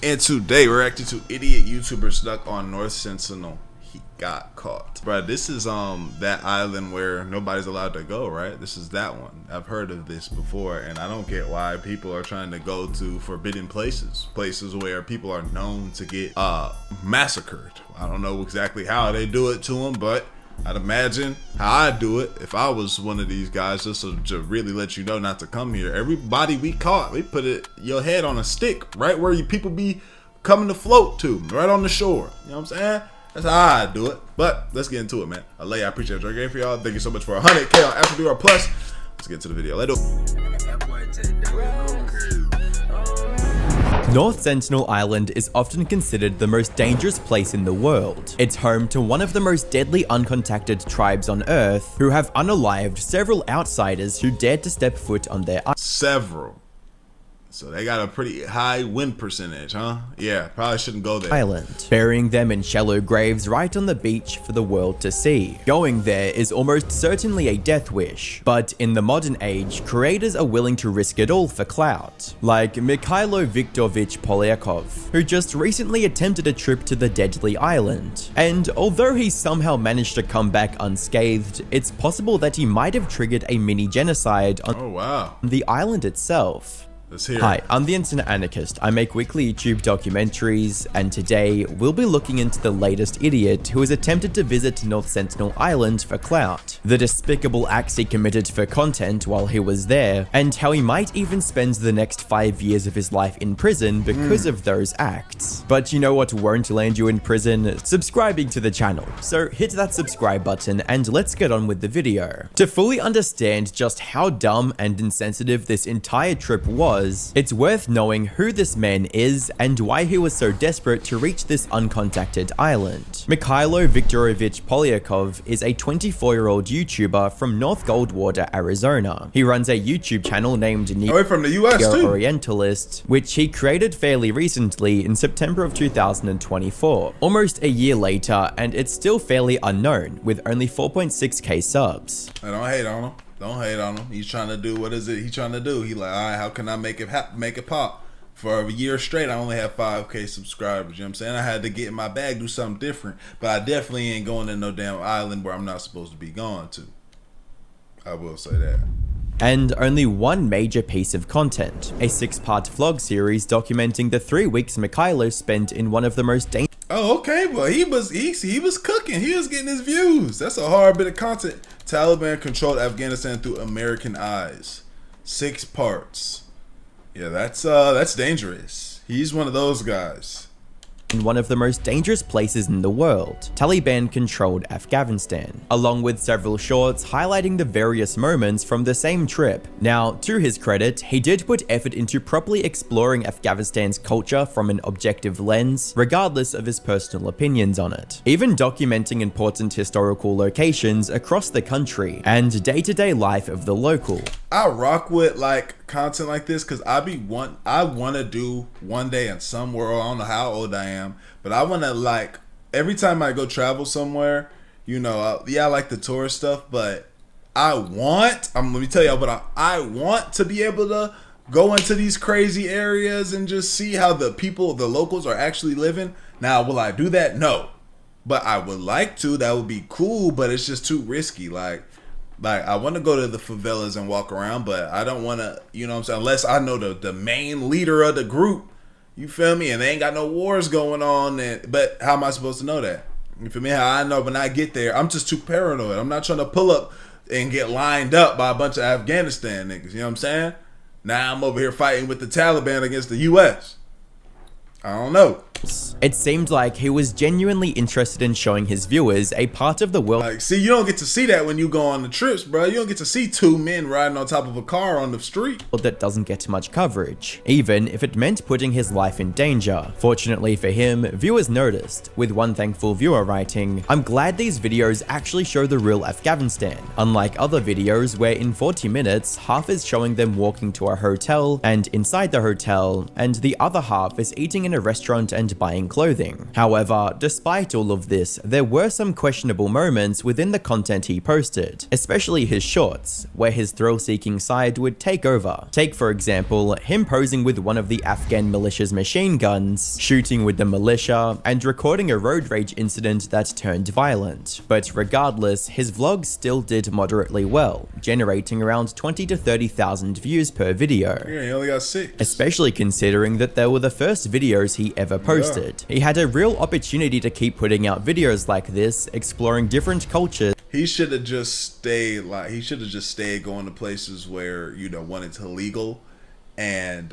And today we're reacting to idiot YouTuber stuck on North Sentinel. He got caught. Bro, this is that island where nobody's allowed to go, right? This is that one. I've heard of this before, and I don't get why people are trying to go to forbidden places. Places where people are known to get massacred. I don't know exactly how they do it to them, but I'd imagine how I'd do it if I was one of these guys, just to really let you know not to come here. Everybody we caught, we put your head on a stick right where you people be coming to float to, right on the shore. You know what I'm saying? That's how I do it. But let's get into it, man. I appreciate your game for y'all. Thank you so much for 100K on Astral Dior Plus. Let's get to the video. Let's do it. North Sentinel Island is often considered the most dangerous place in the world. It's home to one of the most deadly uncontacted tribes on Earth, who have unalived several outsiders who dared to step foot on their island. Several. So they got a pretty high win percentage, huh? Yeah, probably shouldn't go there. Island, burying them in shallow graves right on the beach for the world to see. Going there is almost certainly a death wish, but in the modern age, creators are willing to risk it all for clout. Like Mikhailo Viktorovich Polyakov, who just recently attempted a trip to the deadly island. And although he somehow managed to come back unscathed, it's possible that he might have triggered a mini genocide on the island itself. Hi, I'm the Internet Anarchist. I make weekly YouTube documentaries, and today we'll be looking into the latest idiot who has attempted to visit North Sentinel Island for clout, the despicable acts he committed for content while he was there, and how he might even spend the next 5 years of his life in prison because of those acts. But you know what won't land you in prison? Subscribing to the channel. So hit that subscribe button and let's get on with the video. To fully understand just how dumb and insensitive this entire trip was, it's worth knowing who this man is and why he was so desperate to reach this uncontacted island. Mikhailo Viktorovich Polyakov is a 24-year-old YouTuber from North Goldwater, Arizona. He runs a YouTube channel named Dior from the US too. Orientalist, which he created fairly recently in September of 2024, almost a year later, and it's still fairly unknown with only 4.6k subs. I don't hate on him. Don't hate on him. He's trying to do, what is it he's trying to do? He like, all right, how can I make it pop? For a year straight, I only have 5k subscribers. You know what I'm saying? I had to get in my bag, do something different. But I definitely ain't going to no damn island where I'm not supposed to be going to. I will say that. And only one major piece of content, a 6-part vlog series documenting the 3 weeks Mikhailo spent in one of the most dangerous. Oh, okay, but he was cooking. He was getting his views. That's a hard bit of content. Taliban controlled Afghanistan through American eyes. 6 parts. Yeah, that's dangerous. He's one of those guys. In one of the most dangerous places in the world, Taliban-controlled Afghanistan, along with several shorts highlighting the various moments from the same trip. Now, to his credit, he did put effort into properly exploring Afghanistan's culture from an objective lens, regardless of his personal opinions on it, even documenting important historical locations across the country and day-to-day life of the local. I rock with like content like this because I want to do one day in some world. I don't know how old I am, but I want to, like, every time I go travel somewhere, you know, yeah, I like the tourist stuff, but let me tell y'all, but I want to be able to go into these crazy areas and just see how the locals are actually living. Now, will I do that? No, but I would like to. That would be cool, but it's just too risky. Like I want to go to the favelas and walk around, but I don't want to, you know what I'm saying, unless I know the main leader of the group, you feel me, and they ain't got no wars going on, but how am I supposed to know that? You feel me? How I know when I get there, I'm just too paranoid. I'm not trying to pull up and get lined up by a bunch of Afghanistan niggas, you know what I'm saying? Now I'm over here fighting with the Taliban against the US. I don't know. It seemed like he was genuinely interested in showing his viewers a part of the world. Like, see, you don't get to see that when you go on the trips, bro. You don't get to see 2 men riding on top of a car on the street. That doesn't get much coverage, even if it meant putting his life in danger. Fortunately for him, viewers noticed, with one thankful viewer writing, "I'm glad these videos actually show the real Afghanistan, unlike other videos where in 40 minutes, half is showing them walking to a hotel and inside the hotel, and the other half is eating in a restaurant and island buying clothing. However, despite all of this, there were some questionable moments within the content he posted, especially his shorts, where his thrill-seeking side would take over. Take for example, him posing with one of the Afghan militia's machine guns, shooting with the militia, and recording a road rage incident that turned violent. But regardless, his vlogs still did moderately well, generating around 20 to 30,000 views per video. Yeah, he only got 6. Especially considering that they were the first videos he ever posted. Yeah. He had a real opportunity to keep putting out videos like this, exploring different cultures. He should have just stayed going to places where, you know, when it's illegal, and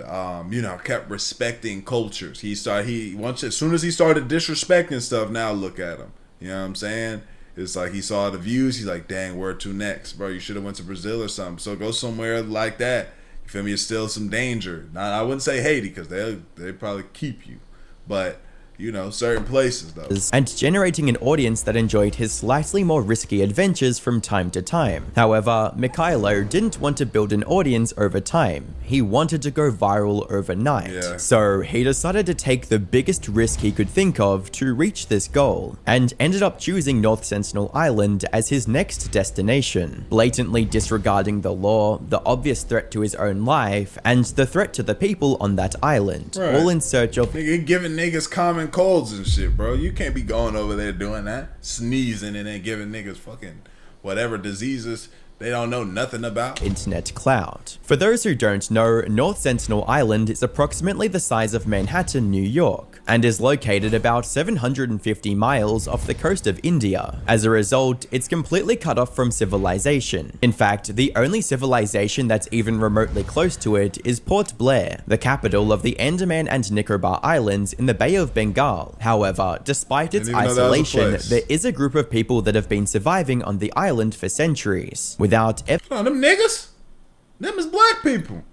you know, kept respecting cultures. As soon as he started disrespecting stuff, now look at him. You know what I'm saying? It's like he saw the views, he's like, dang, where to next? Bro, you should have went to Brazil or something. So go somewhere like that. You feel me? It's still some danger. Now, I wouldn't say Haiti, because they probably keep you. But, you know, certain places though. And generating an audience that enjoyed his slightly more risky adventures from time to time. However, Mikhailo didn't want to build an audience over time. He wanted to go viral overnight. Yeah. So he decided to take the biggest risk he could think of to reach this goal, and ended up choosing North Sentinel Island as his next destination, blatantly disregarding the law, the obvious threat to his own life, and the threat to the people on that island, right. All in search of giving niggas common colds and shit, bro. You can't be going over there doing that, sneezing and then giving niggas fucking whatever diseases they don't know nothing about. Internet cloud. For those who don't know, North Sentinel Island is approximately the size of Manhattan, New York, and is located about 750 miles off the coast of India. As a result, it's completely cut off from civilization. In fact, the only civilization that's even remotely close to it is Port Blair, the capital of the Andaman and Nicobar Islands in the Bay of Bengal. However, despite its isolation, there is a group of people that have been surviving on the island for centuries. Without them niggas? Them is black people.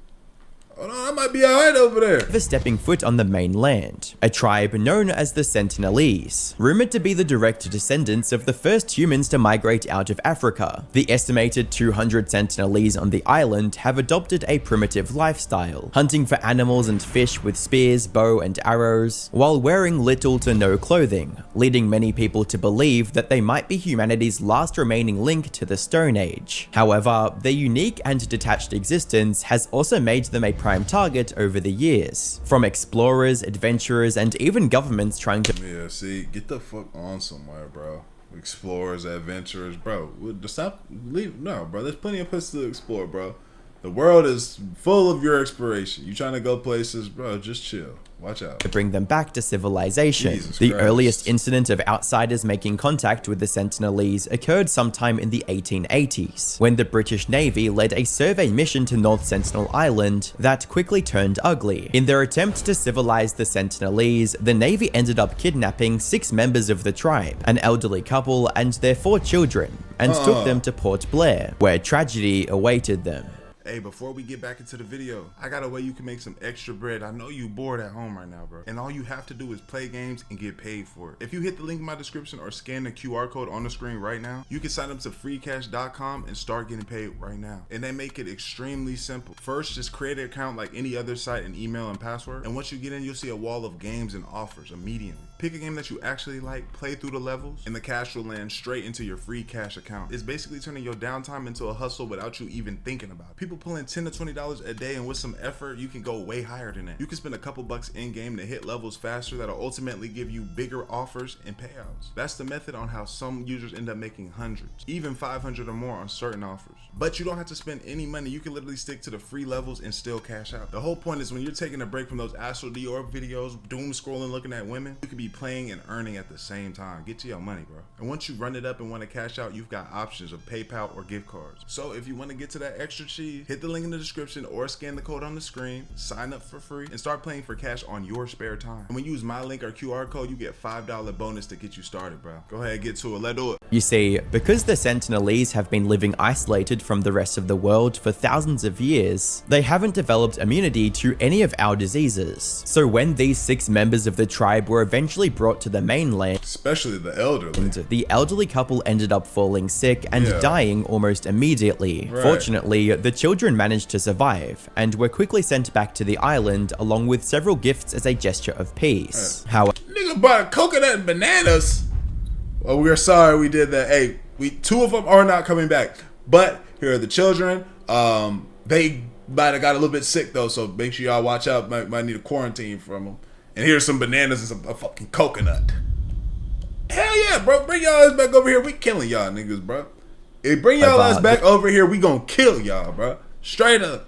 Hold on, I might be alright over there. Ever stepping foot on the mainland, a tribe known as the Sentinelese, rumored to be the direct descendants of the first humans to migrate out of Africa. The estimated 200 Sentinelese on the island have adopted a primitive lifestyle, hunting for animals and fish with spears, bow, and arrows, while wearing little to no clothing, leading many people to believe that they might be humanity's last remaining link to the Stone Age. However, their unique and detached existence has also made them a prime target over the years, from explorers, adventurers, and even governments trying to— Yeah, see, get the fuck on somewhere, bro. Explorers, adventurers, bro. No, bro, there's plenty of places to explore, bro. The world is full of your exploration. You trying to go places, bro, just chill. Watch out. To bring them back to civilization. Jesus the Christ. Earliest incident of outsiders making contact with the Sentinelese occurred sometime in the 1880s, when the British Navy led a survey mission to North Sentinel Island that quickly turned ugly. In their attempt to civilize the Sentinelese, the Navy ended up kidnapping 6 members of the tribe, an elderly couple and their 4 children, and took them to Port Blair, where tragedy awaited them. Hey, before we get back into the video, I got a way you can make some extra bread. I know you bored at home right now, bro. And all you have to do is play games and get paid for it. If you hit the link in my description or scan the QR code on the screen right now, you can sign up to freecash.com and start getting paid right now. And they make it extremely simple. First, just create an account like any other site and email and password. And once you get in, you'll see a wall of games and offers immediately. Pick a game that you actually like, play through the levels, and the cash will land straight into your free cash account. It's basically turning your downtime into a hustle without you even thinking about it. People pulling $10 to $20 a day, and with some effort, you can go way higher than that. You can spend a couple bucks in game to hit levels faster that'll ultimately give you bigger offers and payouts. That's the method on how some users end up making hundreds, even 500 or more on certain offers. But you don't have to spend any money. You can literally stick to the free levels and still cash out. The whole point is when you're taking a break from those Astral Dior videos, doom scrolling, looking at women, you could be playing and earning at the same time. Get to your money, bro. And once you run it up and want to cash out, you've got options of PayPal or gift cards. So if you want to get to that extra cheese, hit the link in the description or scan the code on the screen, sign up for free, and start playing for cash on your spare time. And when you use my link or QR code, you get $5 bonus to get you started, bro. Go ahead, get to it. Let's do it. You see, because the Sentinelese have been living isolated from the rest of the world for thousands of years, they haven't developed immunity to any of our diseases. So when these 6 members of the tribe were eventually brought to the mainland, especially the elderly, the elderly couple ended up falling sick and dying almost immediately. Right. Fortunately, the children children managed to survive and were quickly sent back to the island along with several gifts as a gesture of peace. However, nigga bought coconut and bananas. Well, we're sorry we did that. Hey, two of them are not coming back. But here are the children. They might have got a little bit sick though, so make sure y'all watch out. Might need a quarantine from them. And here's some bananas and a fucking coconut. Hell yeah, bro. Bring y'all ass back over here. We killing y'all niggas, bro. If bring y'all ass back over here, we gonna kill y'all, bro. Straight up.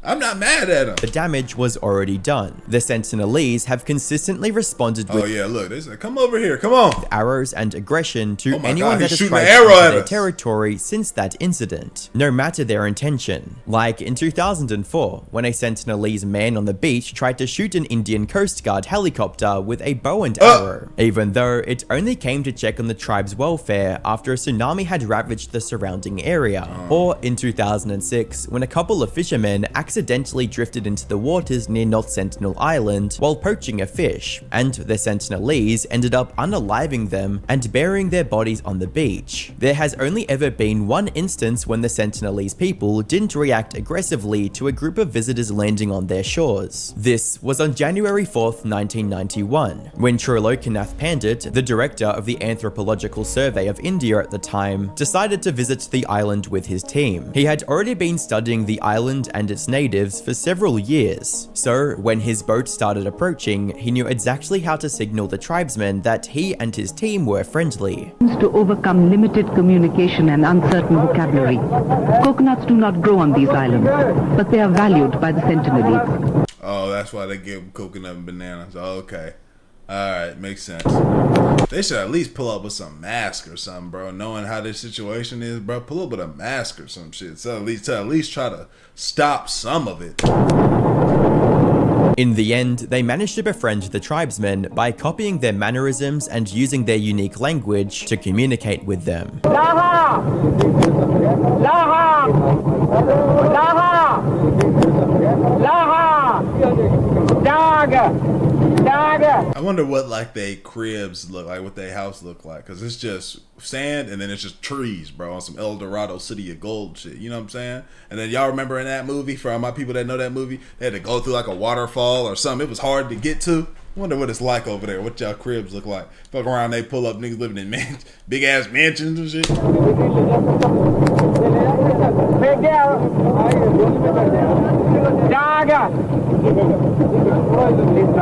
I'm not mad at them. The damage was already done. The Sentinelese have consistently responded with look, they said, come over here, come on. Arrows and aggression to God, anyone that has tried to enter their territory since that incident, no matter their intention. Like in 2004, when a Sentinelese man on the beach tried to shoot an Indian Coast Guard helicopter with a bow and arrow, even though it only came to check on the tribe's welfare after a tsunami had ravaged the surrounding area. Or in 2006, when a couple of fishermen accidentally drifted into the waters near North Sentinel Island while poaching a fish, and the Sentinelese ended up unaliving them and burying their bodies on the beach. There has only ever been one instance when the Sentinelese people didn't react aggressively to a group of visitors landing on their shores. This was on January 4th, 1991, when Trilokanath Pandit, the director of the Anthropological Survey of India at the time, decided to visit the island with his team. He had already been studying the island and its natives for several years, so when his boat started approaching, he knew exactly how to signal the tribesmen that he and his team were friendly. To overcome limited communication and uncertain vocabulary. Coconuts do not grow on these islands, but they are valued by the Sentinelese. Oh, that's why they give them coconut and bananas. Okay. Alright, makes sense. They should at least pull up with some mask or something, bro. Knowing how this situation is, bro. Pull up with a mask or some shit. So at least try to stop some of it. In the end, they managed to befriend the tribesmen by copying their mannerisms and using their unique language to communicate with them. Laha! Laha! Laha! Laha! Daga! I wonder what like they cribs look like, what they house look like, cause it's just sand and then it's just trees, bro, on some El Dorado City of Gold shit. You know what I'm saying? And then y'all remember in that movie, for all my people that know that movie, they had to go through like a waterfall or something. It was hard to get to. I wonder what it's like over there. What y'all cribs look like? Fuck around, they pull up niggas living in big ass mansions and shit.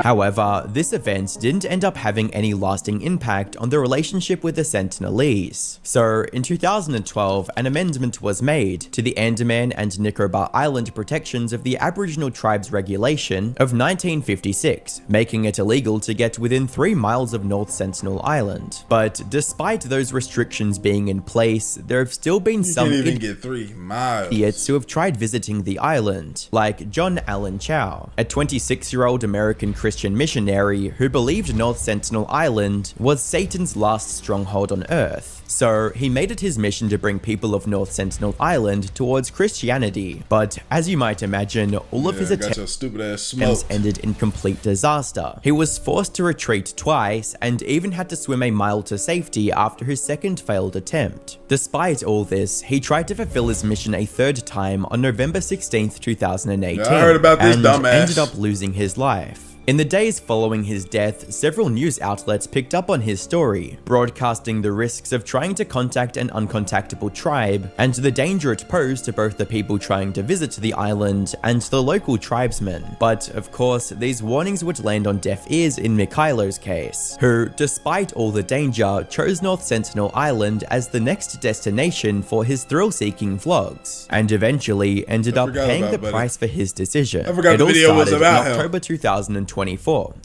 However, this event didn't end up having any lasting impact on the relationship with the Sentinelese. So, in 2012, an amendment was made to the Andaman and Nicobar Island Protections of the Aboriginal Tribes Regulation of 1956, making it illegal to get within 3 miles of North Sentinel Island. But despite those restrictions being in place, there have still been some get 3 miles. Idiots who have tried visiting the island, like John Allen Chow, a 26-year-old American Christian missionary who believed North Sentinel Island was Satan's last stronghold on Earth. So he made it his mission to bring people of North Sentinel Island towards Christianity. But as you might imagine, all of his attempts ended in complete disaster. He was forced to retreat twice and even had to swim a mile to safety after his second failed attempt. Despite all this, he tried to fulfill his mission a third time on November 16th, 2018, I heard about this dumbass. Ended up losing his life. In the days following his death, several news outlets picked up on his story, broadcasting the risks of trying to contact an uncontactable tribe and the danger it posed to both the people trying to visit the island and the local tribesmen. But of course, these warnings would land on deaf ears in Mikhailo's case, who, despite all the danger, chose North Sentinel Island as the next destination for his thrill-seeking vlogs, and eventually ended up paying the price for his decision. It all started in October 2024,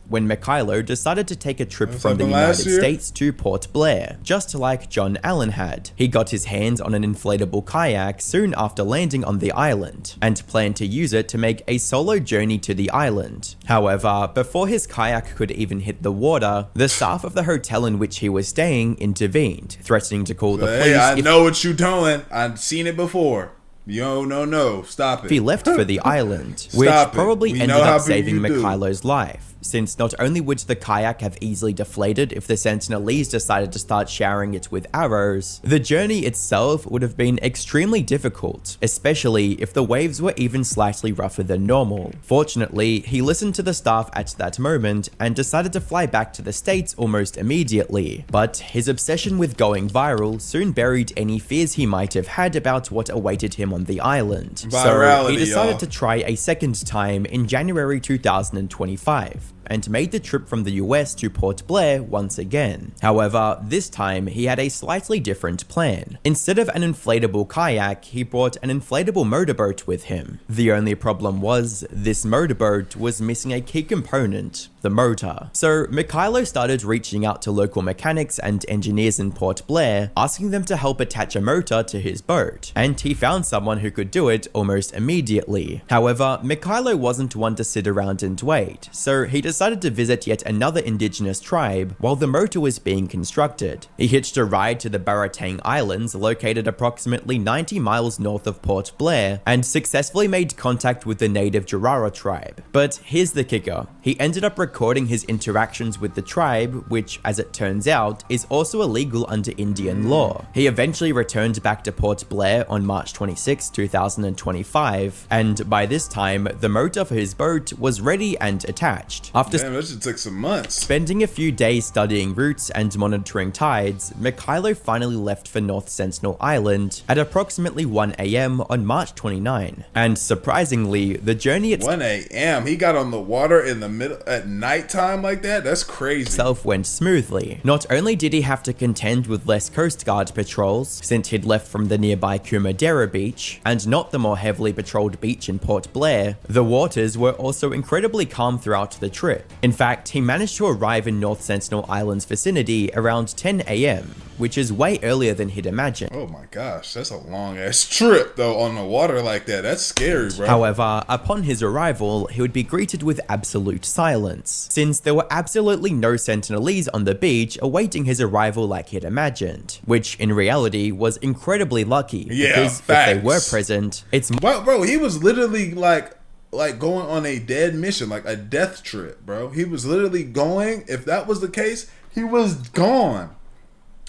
when Mikhailo decided to take a trip from the United States to Port Blair, just like John Allen had. He got his hands on an inflatable kayak soon after landing on the island, and planned to use it to make a solo journey to the island. However, before his kayak could even hit the water, the staff of the hotel in which he was staying intervened, threatening to call the police. Hey, I know what you're doing. I've seen it before. Yo, no, stop it. He left for the island, which probably ended up saving Mikhailo's life. since not only would the kayak have easily deflated if the Sentinelese decided to start showering it with arrows, the journey itself would have been extremely difficult, especially if the waves were even slightly rougher than normal. Fortunately, he listened to the staff at that moment and decided to fly back to the States almost immediately, but his obsession with going viral soon buried any fears he might have had about what awaited him on the island. So he decided to try a second time in January 2025 and made the trip from the US to Port Blair once again. However, this time he had a slightly different plan. Instead of an inflatable kayak, he brought an inflatable motorboat with him. The only problem was, this motorboat was missing a key component: the motor. So Mikhailo started reaching out to local mechanics and engineers in Port Blair, asking them to help attach a motor to his boat, and he found someone who could do it almost immediately. However, Mikhailo wasn't one to sit around and wait, so he decided to visit yet another indigenous tribe while the motor was being constructed. He hitched a ride to the Baratang Islands, located approximately 90 miles north of Port Blair, and successfully made contact with the native Jarara tribe. But here's the kicker: he ended up recording his interactions with the tribe, which, as it turns out, is also illegal under Indian law. He eventually returned back to Port Blair on March 26, 2025, and by this time, the motor for his boat was ready and attached. After that should take some months. Spending a few days studying routes and monitoring tides, Mikhailo finally left for North Sentinel Island at approximately 1 AM on March 29. And surprisingly, the journey 1 AM? He got on the water in the middle at nighttime like that? That's crazy. Itself went smoothly. Not only did he have to contend with less Coast Guard patrols, since he'd left from the nearby Kumadera beach, and not the more heavily patrolled beach in Port Blair, the waters were also incredibly calm throughout the trip. In fact, he managed to arrive in North Sentinel Island's vicinity around 10 AM, which is way earlier than he'd imagined. Oh my gosh, that's a long ass trip though on the water like that. That's scary, bro. However, upon his arrival, he would be greeted with absolute silence, since there were absolutely no Sentinelese on the beach awaiting his arrival like he'd imagined, which in reality was incredibly lucky, because facts. If they were present, it's... Bro, he was literally like going on a dead mission, like a death trip, bro. He was literally going, if that was the case, he was gone.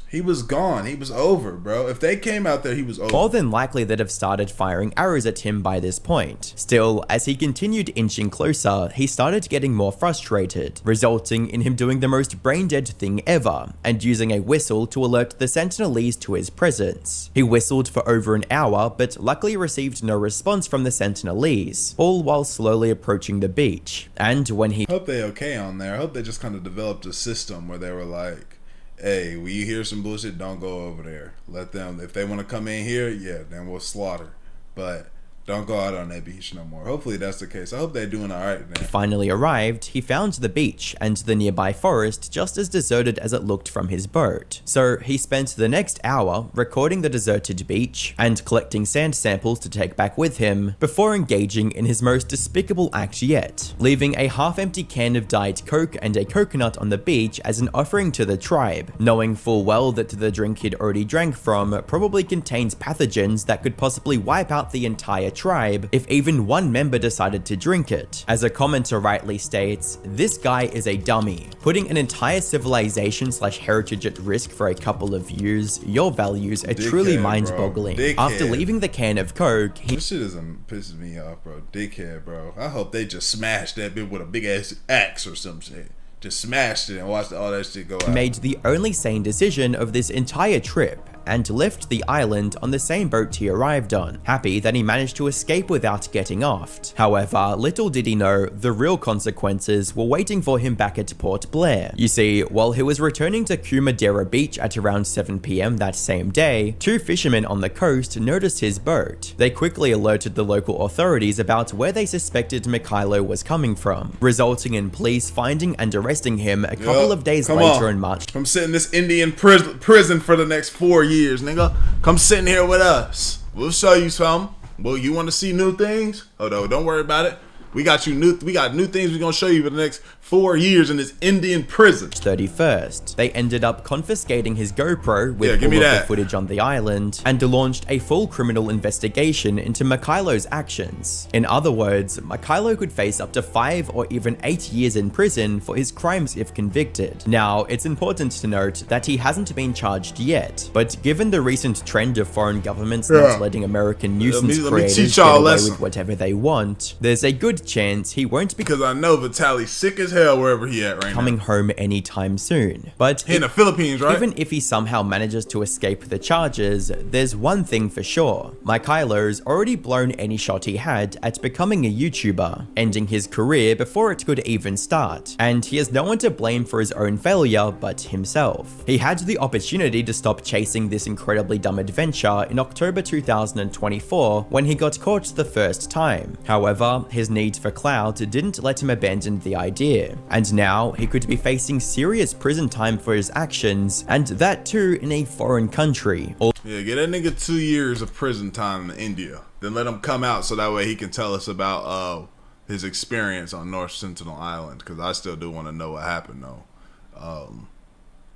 He was gone. He was over, bro. If they came out there, he was over. More than likely they'd have started firing arrows at him by this point. Still, as he continued inching closer, he started getting more frustrated, resulting in him doing the most brain-dead thing ever, and using a whistle to alert the Sentinelese to his presence. He whistled for over an hour, but luckily received no response from the Sentinelese, all while slowly approaching the beach. And when he... Hope they okay on there. I hope they just kind of developed a system where they were like, hey, when you hear some bullshit, don't go over there. Let them, if they want to come in here, yeah, then we'll slaughter. But don't go out on that beach no more. Hopefully that's the case. I hope they're doing all right, man. Finally arrived, he found the beach and the nearby forest just as deserted as it looked from his boat. So he spent the next hour recording the deserted beach and collecting sand samples to take back with him before engaging in his most despicable act yet, leaving a half-empty can of Diet Coke and a coconut on the beach as an offering to the tribe, knowing full well that the drink he'd already drank from probably contains pathogens that could possibly wipe out the entire tribe if even one member decided to drink it. As a commenter rightly states, this guy is a dummy. Putting an entire civilization / heritage at risk for a couple of years, your values are truly mind-boggling. After leaving the can of Coke, this shit pisses me off, bro. Dickhead, bro. I hope they just smashed that bit with a big ass axe or some shit. Just smashed it and watched all that shit go out. Made the only sane decision of this entire trip and left the island on the same boat he arrived on, happy that he managed to escape without getting offed. However, little did he know, the real consequences were waiting for him back at Port Blair. You see, while he was returning to Kumadera Beach at around 7 PM that same day, two fishermen on the coast noticed his boat. They quickly alerted the local authorities about where they suspected Mikhailo was coming from, resulting in police finding and arresting him a couple of days later in March. Come sit in this Indian prison for the next 4 years, nigga. Come sitting here with us. We'll show you some. Well, you want to see new things? Oh no, don't worry about it. We got new things we're gonna show you for the next 4 years in this Indian prison. 31st, they ended up confiscating his GoPro with give all me of that. the footage on the island and launched a full criminal investigation into Mikhailo's actions. In other words, Mikhailo could face up to 5 or even 8 years in prison for his crimes if convicted. Now, it's important to note that he hasn't been charged yet, but given the recent trend of foreign governments not letting American nuisance creators get away with whatever they want, there's a good chance he won't be because I know Vitaly's sick as hell wherever he at right coming now. home anytime soon. But in the Philippines, right? Even if he somehow manages to escape the charges, there's one thing for sure. Mikhailo's already blown any shot he had at becoming a YouTuber, ending his career before it could even start. And he has no one to blame for his own failure but himself. He had the opportunity to stop chasing this incredibly dumb adventure in October 2024 when he got caught the first time. However, his need for clout didn't let him abandon the idea, and now he could be facing serious prison time for his actions, and that too in a foreign country. Yeah, get that nigga 2 years of prison time in India. Then let him come out so that way he can tell us about his experience on North Sentinel Island, because I still do want to know what happened though.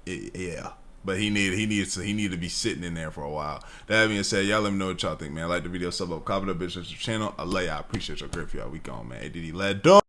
Yeah. But he need to be sitting in there for a while. That being said, y'all let me know what y'all think, man. Like the video, sub up, comment up, bitch, channel. I love y'all. I appreciate your great for y'all. We gone, man. ADD, let